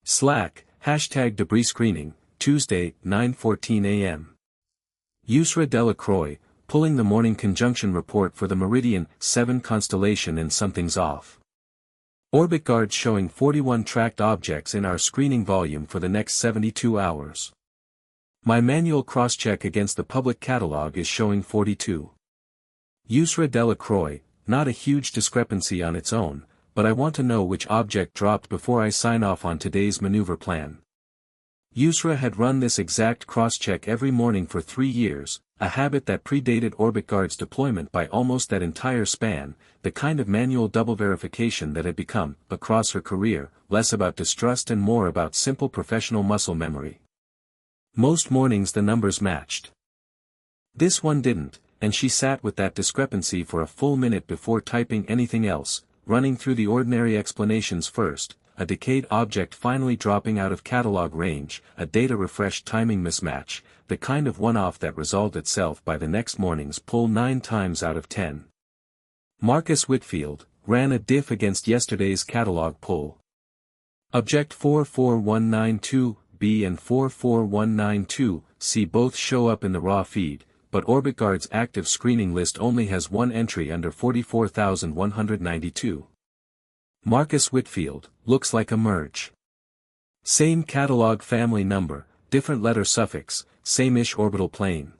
Slack, #debris screening, Tuesday, 9:14 a.m. Yusra Delacroix, pulling the morning conjunction report for the Meridian 7 constellation and something's off. Orbit guards showing 41 tracked objects in our screening volume for the next 72 hours. My manual cross-check against the public catalog is showing 42. Yusra Delacroix, not a huge discrepancy on its own, but I want to know which object dropped before I sign off on today's maneuver plan. Yusra had run this exact cross-check every morning for 3 years, a habit that predated Orbit Guard's deployment by almost that entire span, the kind of manual double verification that had become, across her career, less about distrust and more about simple professional muscle memory. Most mornings the numbers matched. This one didn't, and she sat with that discrepancy for a full minute before typing anything else, running through the ordinary explanations first, a decayed object finally dropping out of catalog range, a data refresh timing mismatch, the kind of one-off that resolved itself by the next morning's pull 9 times out of 10. Marcus Whitfield ran a diff against yesterday's catalog pull. Object 44192B and 44192C both show up in the raw feed, but Orbit Guard's active screening list only has one entry under 44,192. Marcus Whitfield, looks like a merge. Same catalog family number, different letter suffix, same-ish orbital plane.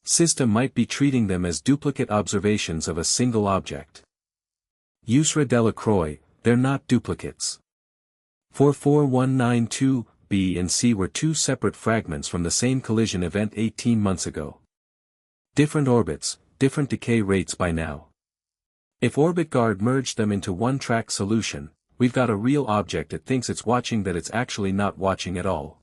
System might be treating them as duplicate observations of a single object. Yusra Delacroix, they're not duplicates. 44192B and C were 2 separate fragments from the same collision event 18 months ago. Different orbits, different decay rates by now. If Orbit Guard merged them into one track solution, we've got a real object that thinks it's watching that it's actually not watching at all.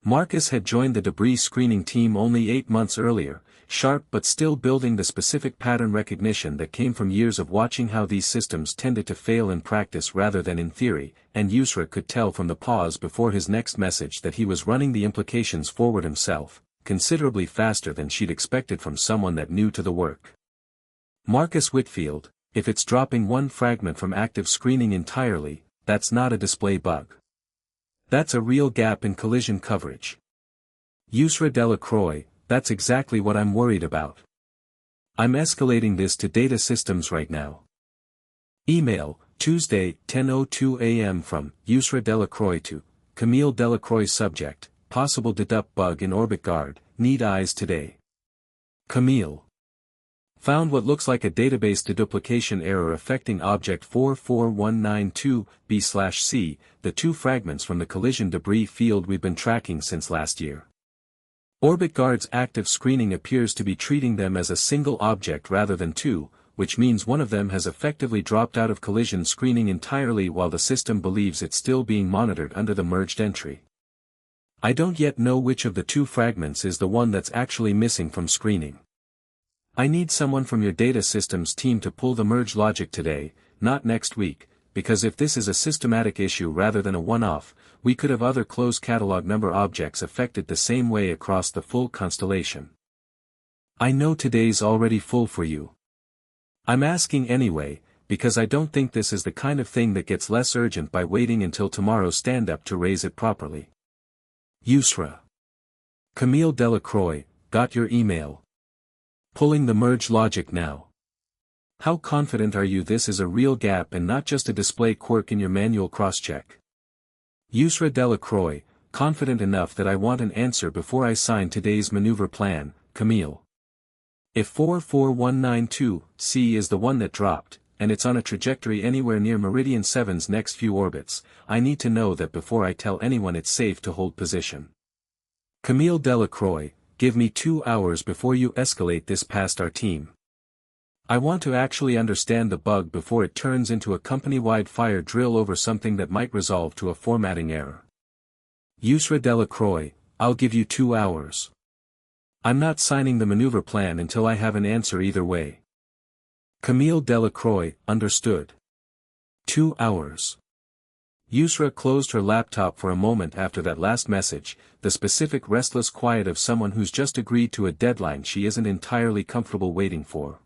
Marcus had joined the debris screening team only 8 months earlier, sharp but still building the specific pattern recognition that came from years of watching how these systems tended to fail in practice rather than in theory, and Yusra could tell from the pause before his next message that he was running the implications forward himself, considerably faster than she'd expected from someone that knew to the work. Marcus Whitfield, if it's dropping one fragment from active screening entirely, that's not a display bug. That's a real gap in collision coverage. Yusra Delacroix, that's exactly what I'm worried about. I'm escalating this to data systems right now. Email, Tuesday, 10:02 a.m. from Yusra Delacroix to Camille Delacroix. Subject, possible dedup bug in Orbit Guard, need eyes today. Camille. Found what looks like a database deduplication error affecting object 44192B/C, the 2 fragments from the collision debris field we've been tracking since last year. Orbit Guard's active screening appears to be treating them as a single object rather than 2, which means one of them has effectively dropped out of collision screening entirely while the system believes it's still being monitored under the merged entry. I don't yet know which of the 2 fragments is the one that's actually missing from screening. I need someone from your data systems team to pull the merge logic today, not next week, because if this is a systematic issue rather than a one-off, we could have other closed catalog number objects affected the same way across the full constellation. I know today's already full for you. I'm asking anyway, because I don't think this is the kind of thing that gets less urgent by waiting until tomorrow's stand-up to raise it properly. Yusra. Camille Delacroix, got your email. Pulling the merge logic now. How confident are you this is a real gap and not just a display quirk in your manual cross-check? Yusra Delacroix, confident enough that I want an answer before I sign today's maneuver plan, Camille. If 44192C is the one that dropped, and it's on a trajectory anywhere near Meridian 7's next few orbits, I need to know that before I tell anyone it's safe to hold position. Camille Delacroix, give me 2 hours before you escalate this past our team. I want to actually understand the bug before it turns into a company-wide fire drill over something that might resolve to a formatting error. Yusra Delacroix, I'll give you 2 hours. I'm not signing the maneuver plan until I have an answer either way. Camille Delacroix, understood. 2 hours. Yusra closed her laptop for a moment after that last message, the specific restless quiet of someone who's just agreed to a deadline she isn't entirely comfortable waiting for.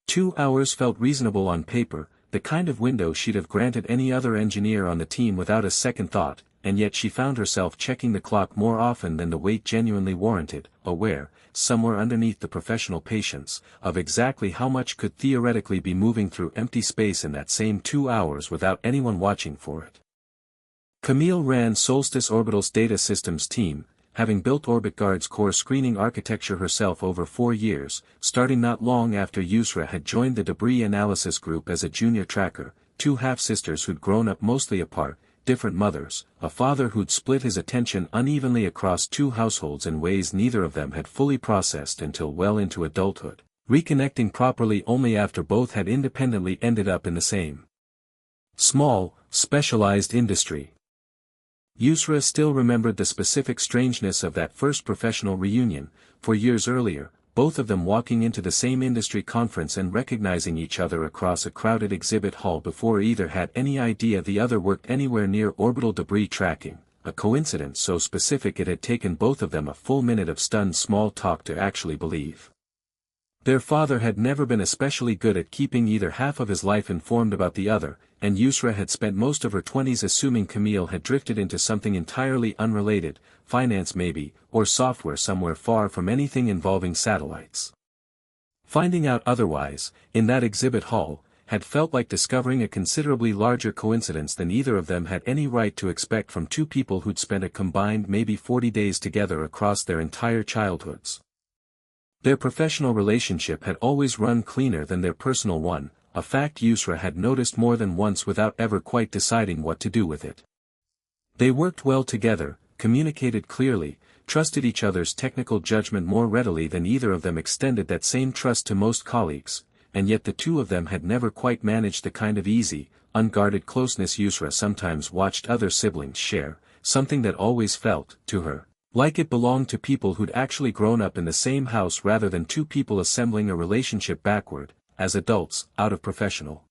2 hours felt reasonable on paper, the kind of window she'd have granted any other engineer on the team without a second thought, and yet she found herself checking the clock more often than the wait genuinely warranted, aware, somewhere underneath the professional patience, of exactly how much could theoretically be moving through empty space in that same 2 hours without anyone watching for it. Camille ran Solstice Orbital's data systems team, having built OrbitGuard's core screening architecture herself over 4 years, starting not long after Yusra had joined the debris analysis group as a junior tracker, two half-sisters who'd grown up mostly apart, different mothers, a father who'd split his attention unevenly across 2 households in ways neither of them had fully processed until well into adulthood, reconnecting properly only after both had independently ended up in the same small, specialized industry. Yusra still remembered the specific strangeness of that first professional reunion, for years earlier, both of them walking into the same industry conference and recognizing each other across a crowded exhibit hall before either had any idea the other worked anywhere near orbital debris tracking, a coincidence so specific it had taken both of them a full minute of stunned small talk to actually believe. Their father had never been especially good at keeping either half of his life informed about the other, and Yusra had spent most of her 20s assuming Camille had drifted into something entirely unrelated, finance maybe, or software somewhere far from anything involving satellites. Finding out otherwise, in that exhibit hall, had felt like discovering a considerably larger coincidence than either of them had any right to expect from two people who'd spent a combined maybe 40 days together across their entire childhoods. Their professional relationship had always run cleaner than their personal one, a fact Yusra had noticed more than once without ever quite deciding what to do with it. They worked well together, communicated clearly, trusted each other's technical judgment more readily than either of them extended that same trust to most colleagues, and yet the two of them had never quite managed the kind of easy, unguarded closeness Yusra sometimes watched other siblings share, something that always felt, to her, like it belonged to people who'd actually grown up in the same house rather than two people assembling a relationship backward, as adults, out of professional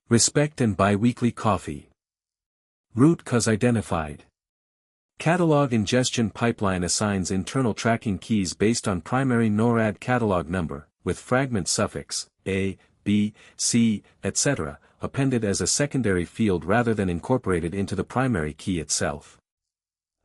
respect and bi-weekly coffee. Root cause identified. Catalog ingestion pipeline assigns internal tracking keys based on primary NORAD catalog number, with fragment suffix, A, B, C, etc., appended as a secondary field rather than incorporated into the primary key itself.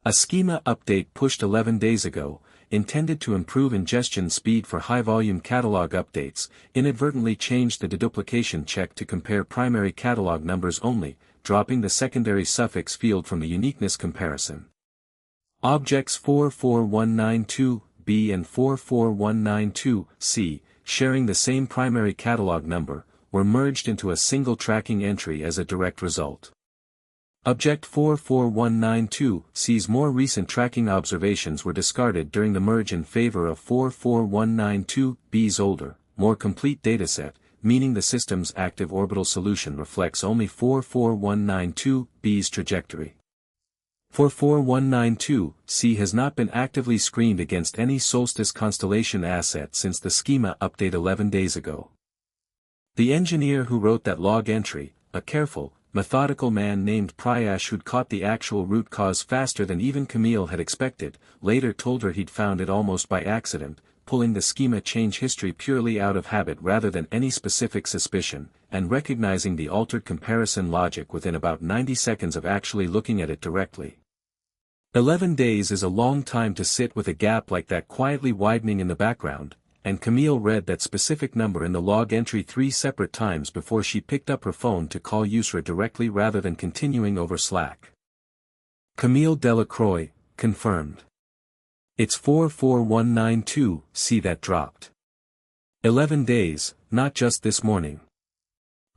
A schema update pushed 11 days ago, intended to improve ingestion speed for high-volume catalog updates, inadvertently changed the deduplication check to compare primary catalog numbers only, dropping the secondary suffix field from the uniqueness comparison. Objects 44192B and 44192C, sharing the same primary catalog number, were merged into a single tracking entry as a direct result. Object 44192C's more recent tracking observations were discarded during the merge in favor of 44192B's older, more complete dataset, meaning the system's active orbital solution reflects only 44192B's trajectory. 44192C has not been actively screened against any Solstice constellation asset since the schema update 11 days ago. The engineer who wrote that log entry, a careful, methodical man named Pryash who'd caught the actual root cause faster than even Camille had expected, later told her he'd found it almost by accident, pulling the schema change history purely out of habit rather than any specific suspicion, and recognizing the altered comparison logic within about 90 seconds of actually looking at it directly. 11 days is a long time to sit with a gap like that quietly widening in the background, and Camille read that specific number in the log entry 3 separate times before she picked up her phone to call Yusra directly rather than continuing over Slack. Camille Delacroix, confirmed. It's 44192C that dropped. 11 days, not just this morning.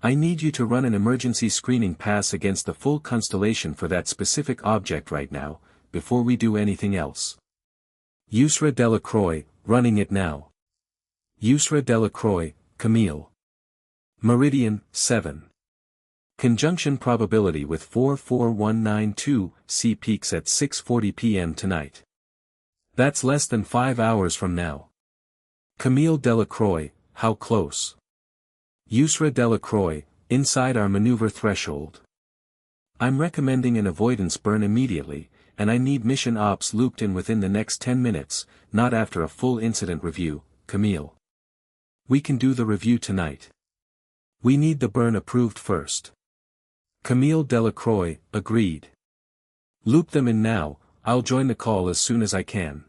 I need you to run an emergency screening pass against the full constellation for that specific object right now, before we do anything else. Yusra Delacroix, running it now. Yusra Delacroix, Camille. Meridian, 7. Conjunction probability with 44192C peaks at 6:40 p.m. tonight. That's less than 5 hours from now. Camille Delacroix, how close? Yusra Delacroix, inside our maneuver threshold. I'm recommending an avoidance burn immediately, and I need mission ops looped in within the next 10 minutes, not after a full incident review, Camille. We can do the review tonight. We need the burn approved first. Camille Delacroix agreed. Loop them in now, I'll join the call as soon as I can.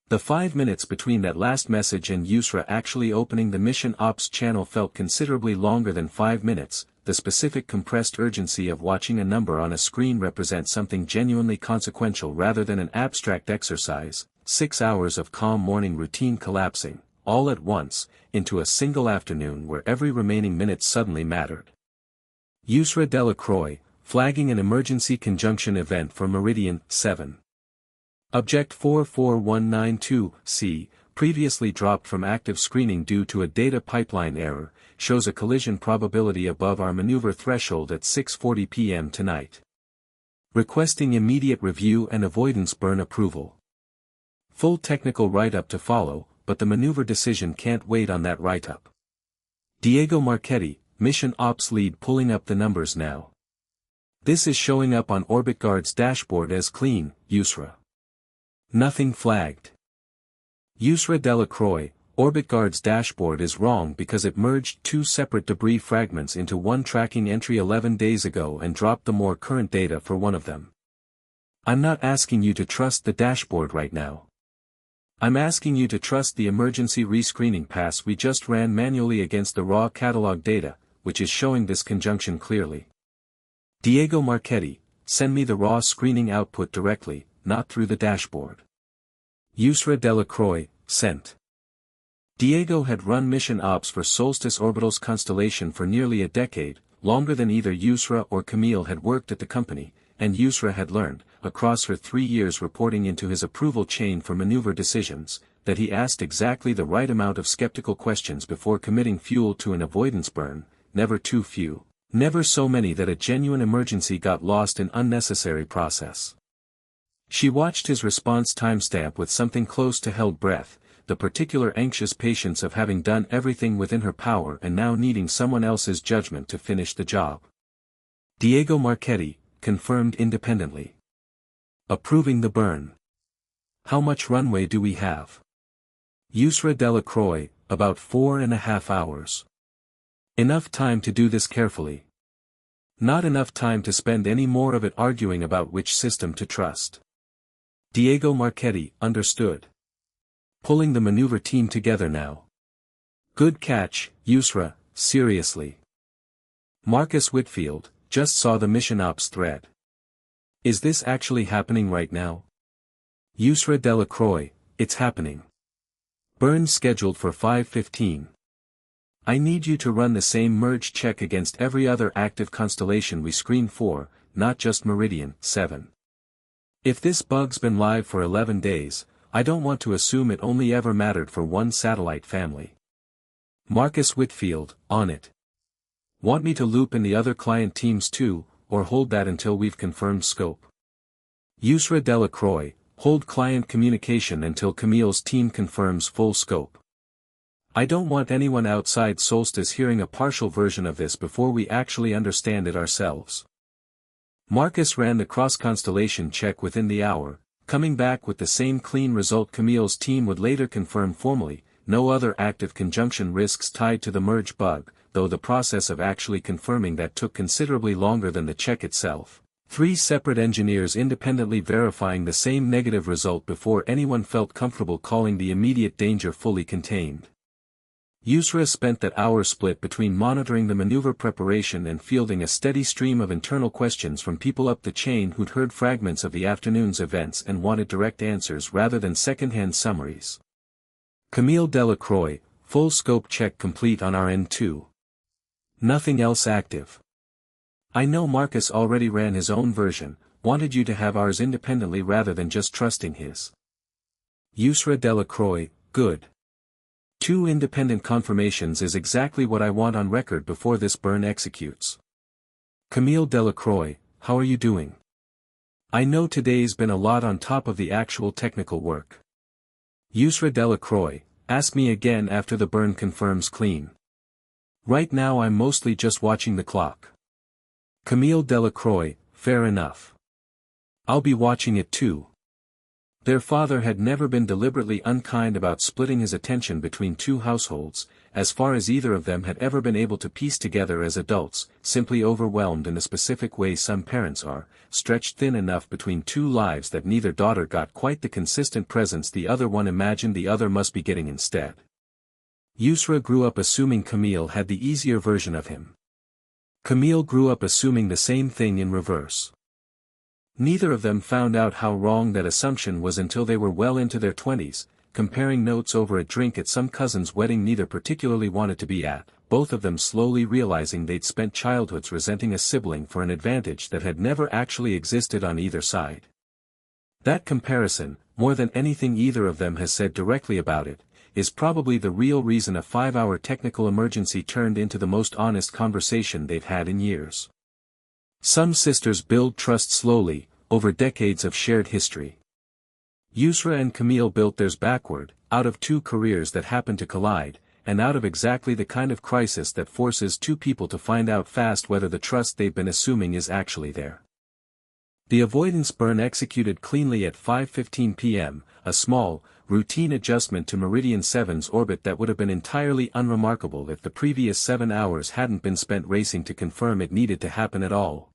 The 5 minutes between that last message and Yusra actually opening the Mission Ops channel felt considerably longer than 5 minutes. The specific compressed urgency of watching a number on a screen represents something genuinely consequential rather than an abstract exercise. 6 hours of calm morning routine collapsing, all at once, into a single afternoon where every remaining minute suddenly mattered. Yusra Delacroix, flagging an emergency conjunction event for Meridian 7. Object 44192-C, previously dropped from active screening due to a data pipeline error, shows a collision probability above our maneuver threshold at 6:40 p.m. tonight. Requesting immediate review and avoidance burn approval. Full technical write-up to follow, but the maneuver decision can't wait on that write-up. Diego Marchetti, Mission Ops Lead, pulling up the numbers now. This is showing up on OrbitGuard's dashboard as clean, Yusra. Nothing flagged. Yusra Delacroix, OrbitGuard's dashboard is wrong because it merged 2 separate debris fragments into one tracking entry 11 days ago and dropped the more current data for one of them. I'm not asking you to trust the dashboard right now. I'm asking you to trust the emergency rescreening pass we just ran manually against the raw catalog data, which is showing this conjunction clearly. Diego Marchetti, send me the raw screening output directly, not through the dashboard. Yusra Delacroix, sent. Diego had run mission ops for Solstice Orbital's constellation for nearly a decade, longer than either Yusra or Camille had worked at the company, and Yusra had learned, across her 3 years reporting into his approval chain for maneuver decisions, that he asked exactly the right amount of skeptical questions before committing fuel to an avoidance burn, never too few, never so many that a genuine emergency got lost in unnecessary process. She watched his response timestamp with something close to held breath, the particular anxious patience of having done everything within her power and now needing someone else's judgment to finish the job. Diego Marchetti, confirmed independently. Approving the burn. How much runway do we have? Yusra Delacroix, about 4.5 hours. Enough time to do this carefully. Not enough time to spend any more of it arguing about which system to trust. Diego Marchetti, understood. Pulling the maneuver team together now. Good catch, Yusra, seriously. Marcus Whitfield, just saw the mission ops thread. Is this actually happening right now? Yusra Delacroix, it's happening. Burn scheduled for 5:15. I need you to run the same merge check against every other active constellation we screened for, not just Meridian 7. If this bug's been live for 11 days, I don't want to assume it only ever mattered for one satellite family. Marcus Whitfield, on it. Want me to loop in the other client teams too, or hold that until we've confirmed scope? Yusra Delacroix, hold client communication until Camille's team confirms full scope. I don't want anyone outside Solstice hearing a partial version of this before we actually understand it ourselves. Marcus ran the cross-constellation check within the hour, coming back with the same clean result. Camille's team would later confirm formally, no other active conjunction risks tied to the merge bug, though the process of actually confirming that took considerably longer than the check itself. 3 separate engineers independently verifying the same negative result before anyone felt comfortable calling the immediate danger fully contained. Yusra spent that hour split between monitoring the maneuver preparation and fielding a steady stream of internal questions from people up the chain who'd heard fragments of the afternoon's events and wanted direct answers rather than second-hand summaries. Camille Delacroix, full scope check complete on our end too. Nothing else active. I know Marcus already ran his own version, wanted you to have ours independently rather than just trusting his. Yusra Delacroix, good. 2 independent confirmations is exactly what I want on record before this burn executes. Camille Delacroix, how are you doing? I know today's been a lot on top of the actual technical work. Yusra Delacroix, ask me again after the burn confirms clean. Right now I'm mostly just watching the clock. Camille Delacroix, fair enough. I'll be watching it too. Their father had never been deliberately unkind about splitting his attention between 2 households, as far as either of them had ever been able to piece together as adults, simply overwhelmed in the specific way some parents are, stretched thin enough between two lives that neither daughter got quite the consistent presence the other one imagined the other must be getting instead. Yusra grew up assuming Camille had the easier version of him. Camille grew up assuming the same thing in reverse. Neither of them found out how wrong that assumption was until they were well into their 20s, comparing notes over a drink at some cousin's wedding neither particularly wanted to be at, both of them slowly realizing they'd spent childhoods resenting a sibling for an advantage that had never actually existed on either side. That comparison, more than anything either of them has said directly about it, is probably the real reason a 5-hour technical emergency turned into the most honest conversation they've had in years. Some sisters build trust slowly, over decades of shared history. Yusra and Camille built theirs backward, out of two careers that happened to collide, and out of exactly the kind of crisis that forces two people to find out fast whether the trust they've been assuming is actually there. The avoidance burn executed cleanly at 5:15 p.m., a small, routine adjustment to Meridian 7's orbit that would have been entirely unremarkable if the previous 7 hours hadn't been spent racing to confirm it needed to happen at all.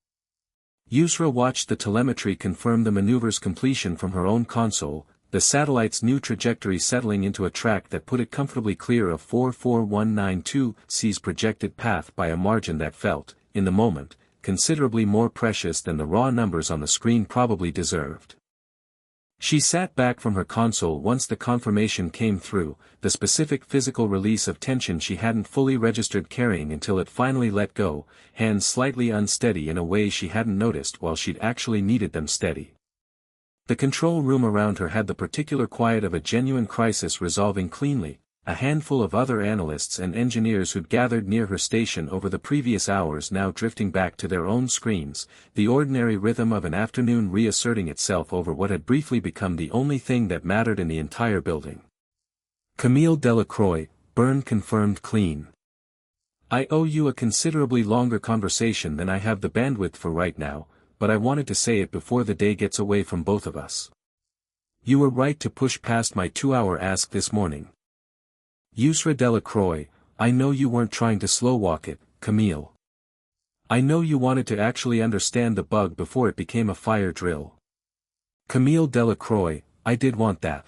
Yusra watched the telemetry confirm the maneuver's completion from her own console, the satellite's new trajectory settling into a track that put it comfortably clear of 44192C's projected path by a margin that felt, in the moment, considerably more precious than the raw numbers on the screen probably deserved. She sat back from her console once the confirmation came through, the specific physical release of tension she hadn't fully registered carrying until it finally let go, hands slightly unsteady in a way she hadn't noticed while she'd actually needed them steady. The control room around her had the particular quiet of a genuine crisis resolving cleanly, a handful of other analysts and engineers who'd gathered near her station over the previous hours now drifting back to their own screens, the ordinary rhythm of an afternoon reasserting itself over what had briefly become the only thing that mattered in the entire building. Camille Delacroix, burn confirmed clean. I owe you a considerably longer conversation than I have the bandwidth for right now, but I wanted to say it before the day gets away from both of us. You were right to push past my 2-hour ask this morning. Yusra Delacroix, I know you weren't trying to slow-walk it, Camille. I know you wanted to actually understand the bug before it became a fire drill. Camille Delacroix, I did want that.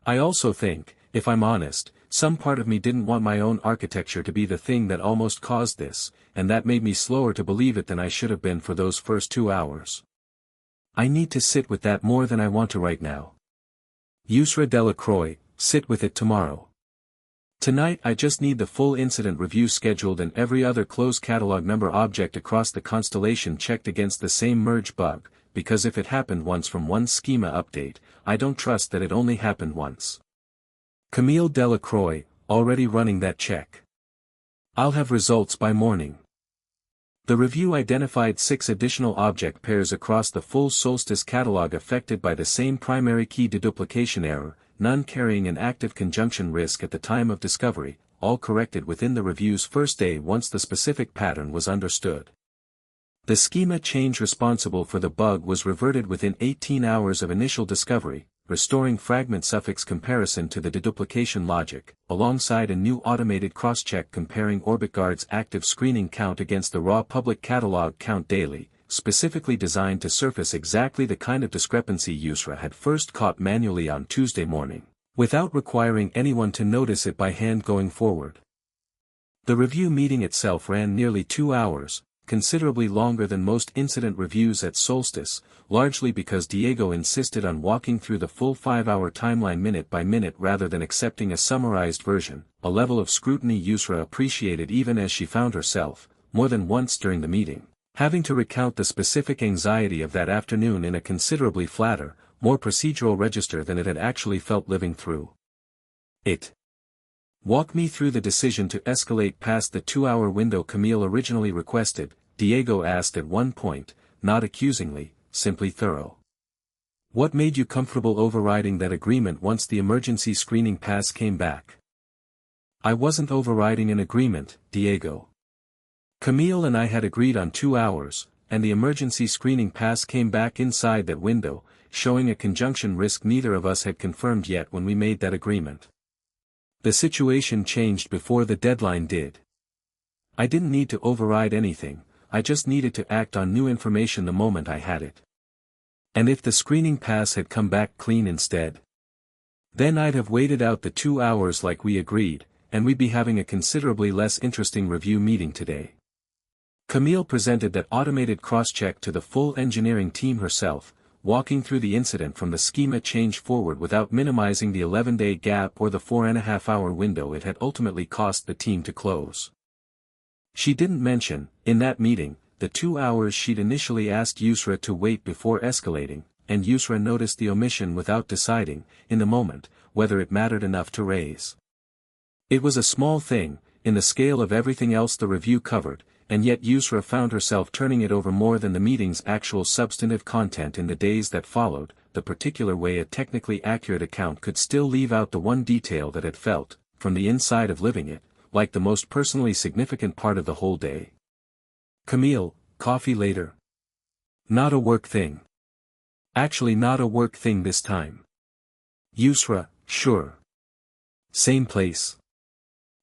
I also think, if I'm honest, some part of me didn't want my own architecture to be the thing that almost caused this, and that made me slower to believe it than I should have been for those first 2 hours. I need to sit with that more than I want to right now. Yusra Delacroix, sit with it tomorrow. Tonight I just need the full incident review scheduled and every other close catalog number object across the constellation checked against the same merge bug, because if it happened once from one schema update, I don't trust that it only happened once. Camille Delacroix, already running that check. I'll have results by morning. The review identified 6 additional object pairs across the full Solstice catalog affected by the same primary key deduplication error, none carrying an active conjunction risk at the time of discovery, all corrected within the review's first day once the specific pattern was understood. The schema change responsible for the bug was reverted within 18 hours of initial discovery, restoring fragment suffix comparison to the deduplication logic, alongside a new automated cross-check comparing OrbitGuard's active screening count against the raw public catalog count daily, specifically designed to surface exactly the kind of discrepancy Yusra had first caught manually on Tuesday morning, without requiring anyone to notice it by hand going forward. The review meeting itself ran nearly 2 hours, considerably longer than most incident reviews at Solstice, largely because Diego insisted on walking through the full 5-hour timeline minute by minute rather than accepting a summarized version, a level of scrutiny Yusra appreciated even as she found herself, more than once during the meeting, having to recount the specific anxiety of that afternoon in a considerably flatter, more procedural register than it had actually felt living through it. Walk me through the decision to escalate past the 2-hour window Camille originally requested, Diego asked at one point, not accusingly, simply thorough. What made you comfortable overriding that agreement once the emergency screening pass came back? I wasn't overriding an agreement, Diego. Camille and I had agreed on 2 hours, and the emergency screening pass came back inside that window, showing a conjunction risk neither of us had confirmed yet when we made that agreement. The situation changed before the deadline did. I didn't need to override anything, I just needed to act on new information the moment I had it. And if the screening pass had come back clean instead? Then I'd have waited out the 2 hours like we agreed, and we'd be having a considerably less interesting review meeting today. Camille presented that automated cross-check to the full engineering team herself, walking through the incident from the schema change forward without minimizing the 11-day gap or the 4.5-hour window it had ultimately cost the team to close. She didn't mention, in that meeting, the 2 hours she'd initially asked Yusra to wait before escalating, and Yusra noticed the omission without deciding, in the moment, whether it mattered enough to raise. It was a small thing, in the scale of everything else the review covered, and yet Yusra found herself turning it over more than the meeting's actual substantive content in the days that followed, the particular way a technically accurate account could still leave out the one detail that had felt, from the inside of living it, like the most personally significant part of the whole day. Camille, coffee later. Not a work thing. Actually not a work thing this time. Yusra, sure. Same place.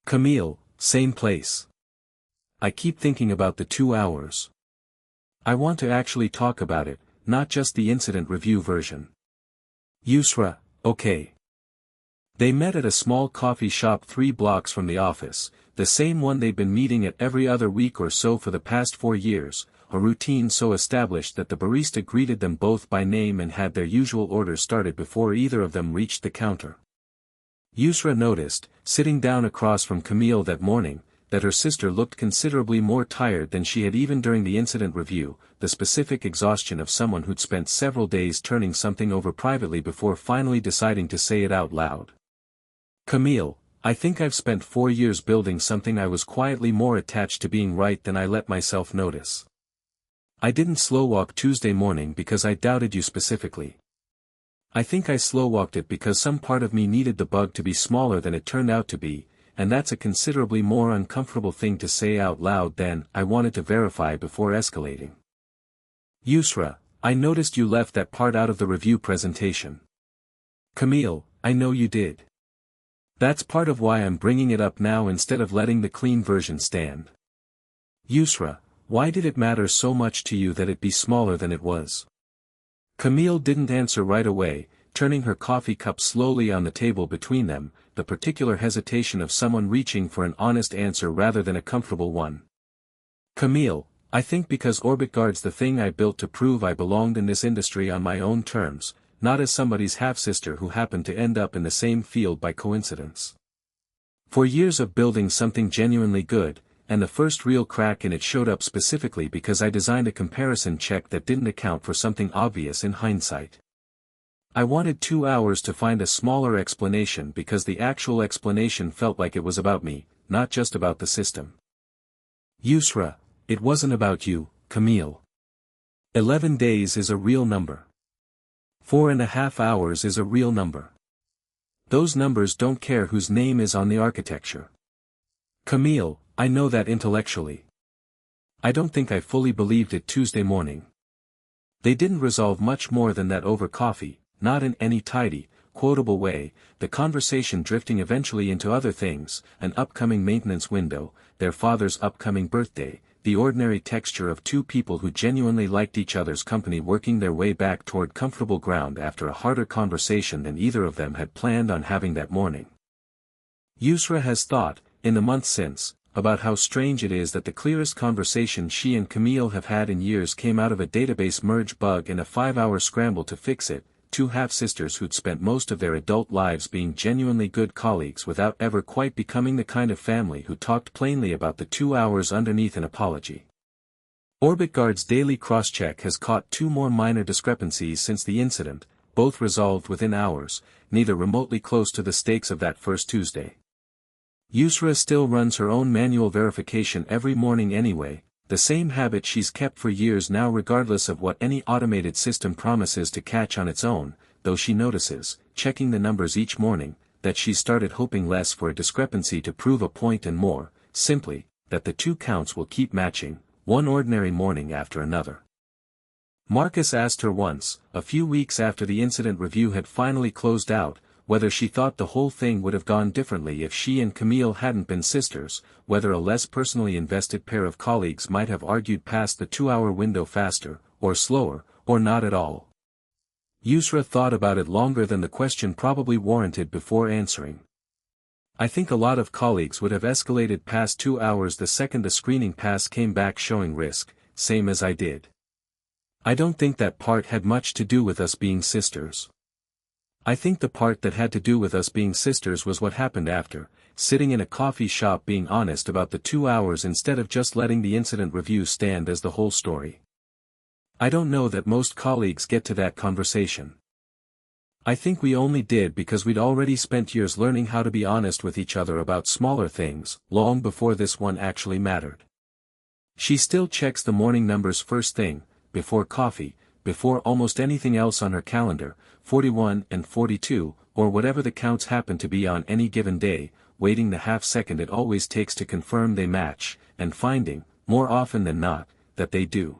Camille, same place. I keep thinking about the 2 hours. I want to actually talk about it, not just the incident review version. Yusra, okay. They met at a small coffee shop 3 blocks from the office, the same one they'd been meeting at every other week or so for the past 4 years, a routine so established that the barista greeted them both by name and had their usual orders started before either of them reached the counter. Yusra noticed, sitting down across from Camille that morning, that her sister looked considerably more tired than she had even during the incident review, the specific exhaustion of someone who'd spent several days turning something over privately before finally deciding to say it out loud. Camille, I think I've spent 4 years building something I was quietly more attached to being right than I let myself notice. I didn't slowwalk Tuesday morning because I doubted you specifically. I think I slowwalked it because some part of me needed the bug to be smaller than it turned out to be, and that's a considerably more uncomfortable thing to say out loud than I wanted to verify before escalating. Yusra, I noticed you left that part out of the review presentation. Camille, I know you did. That's part of why I'm bringing it up now instead of letting the clean version stand. Yusra, why did it matter so much to you that it be smaller than it was? Camille didn't answer right away, turning her coffee cup slowly on the table between them, the particular hesitation of someone reaching for an honest answer rather than a comfortable one. Camille, I think because Orbit Guard's the thing I built to prove I belonged in this industry on my own terms, not as somebody's half-sister who happened to end up in the same field by coincidence. For years of building something genuinely good, and the first real crack in it showed up specifically because I designed a comparison check that didn't account for something obvious in hindsight. I wanted 2 hours to find a smaller explanation because the actual explanation felt like it was about me, not just about the system. Yusra, it wasn't about you, Camille. 11 days is a real number. 4.5 hours is a real number. Those numbers don't care whose name is on the architecture. Camille, I know that intellectually. I don't think I fully believed it Tuesday morning. They didn't resolve much more than that over coffee, not in any tidy, quotable way, the conversation drifting eventually into other things, an upcoming maintenance window, their father's upcoming birthday, the ordinary texture of 2 people who genuinely liked each other's company working their way back toward comfortable ground after a harder conversation than either of them had planned on having that morning. Yusra has thought, in the months since, about how strange it is that the clearest conversation she and Camille have had in years came out of a database merge bug in a 5-hour scramble to fix it, 2 half-sisters who'd spent most of their adult lives being genuinely good colleagues without ever quite becoming the kind of family who talked plainly about the 2 hours underneath an apology. Orbit Guard's daily cross-check has caught 2 more minor discrepancies since the incident, both resolved within hours, neither remotely close to the stakes of that first Tuesday. Yusra still runs her own manual verification every morning anyway, the same habit she's kept for years now regardless of what any automated system promises to catch on its own, though she notices, checking the numbers each morning, that she's started hoping less for a discrepancy to prove a point and more, simply, that the 2 counts will keep matching, one ordinary morning after another. Marcus asked her once, a few weeks after the incident review had finally closed out, whether she thought the whole thing would have gone differently if she and Camille hadn't been sisters, whether a less personally invested pair of colleagues might have argued past the 2-hour window faster, or slower, or not at all. Yusra thought about it longer than the question probably warranted before answering. I think a lot of colleagues would have escalated past 2 hours the second the screening pass came back showing risk, same as I did. I don't think that part had much to do with us being sisters. I think the part that had to do with us being sisters was what happened after, sitting in a coffee shop being honest about the 2 hours instead of just letting the incident review stand as the whole story. I don't know that most colleagues get to that conversation. I think we only did because we'd already spent years learning how to be honest with each other about smaller things, long before this one actually mattered. She still checks the morning numbers first thing, before coffee, before almost anything else on her calendar, 41 and 42, or whatever the counts happen to be on any given day, waiting the half second it always takes to confirm they match, and finding, more often than not, that they do.